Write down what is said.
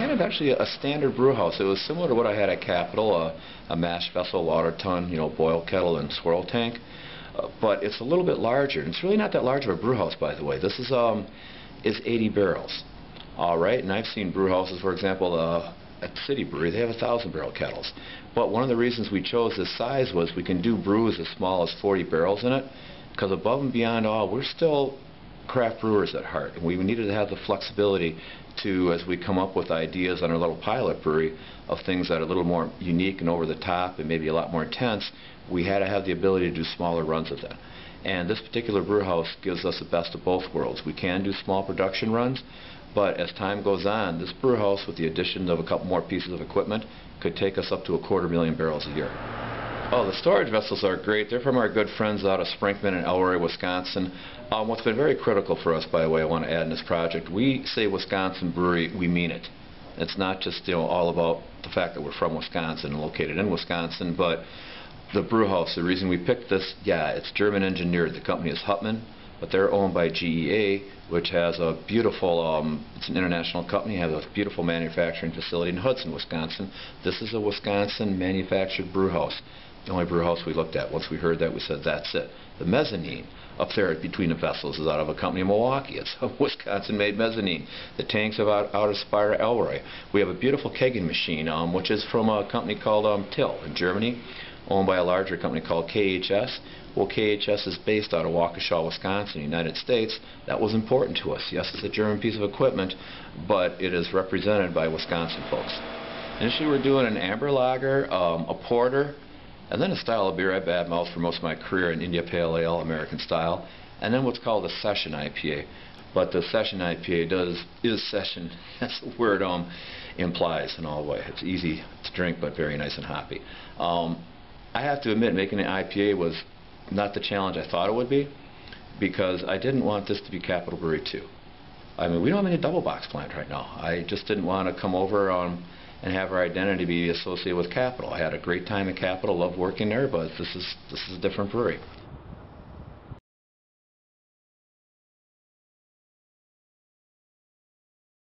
kind of actually a standard brew house. It was similar to what I had at Capital, a mash vessel, water tun, boil kettle and swirl tank. But it's a little bit larger. And it's really not that large of a brew house, by the way. This is 80 barrels. All right, and I've seen brew houses, for example, at City Brewery, they have 1,000-barrel kettles. But one of the reasons we chose this size was we can do brews as small as 40 barrels in it, because above and beyond all, we're still craft brewers at heart. And we needed to have the flexibility to, as we come up with ideas on our little pilot brewery of things that are a little more unique and over the top and maybe a lot more intense, we had to have the ability to do smaller runs of that. And this particular brew house gives us the best of both worlds. We can do small production runs, but as time goes on, this brew house, with the addition of a couple more pieces of equipment, could take us up to 250,000 barrels a year. Oh, the storage vessels are great. They're from our good friends out of Sprinkman and Elroy, Wisconsin. What's been very critical for us, by the way, I want to add in this project, we say Wisconsin brewery, we mean it. It's not just all about the fact that we're from Wisconsin and located in Wisconsin, but the brew house, the reason we picked this, yeah, it's German engineered. The company is Huttman, but they're owned by GEA, which has a beautiful, it's an international company, has a beautiful manufacturing facility in Hudson, Wisconsin. This is a Wisconsin manufactured brew house. The only brew house we looked at. Once we heard that, we said, that's it. The mezzanine up there between the vessels is out of a company in Milwaukee. It's a Wisconsin-made mezzanine. The tanks are out of Spire, Elroy. We have a beautiful kegging machine, which is from a company called Till in Germany, owned by a larger company called KHS. Well, KHS is based out of Waukesha, Wisconsin, United States. That was important to us. Yes, it's a German piece of equipment, but it is represented by Wisconsin folks. Initially, we're doing an amber lager, a porter, and then a style of beer I've badmouthed for most of my career, an India Pale Ale, American style, and then what's called a session IPA. But the session IPA is session, as the word implies in all way. It's easy to drink, but very nice and hoppy. I have to admit, making an IPA was not the challenge I thought it would be, because I didn't want this to be Capital Brewery 2. I mean, we don't have any double box plant right now. I just didn't want to come over and have our identity be associated with Capital. I had a great time at Capital, loved working there, but this is a different brewery.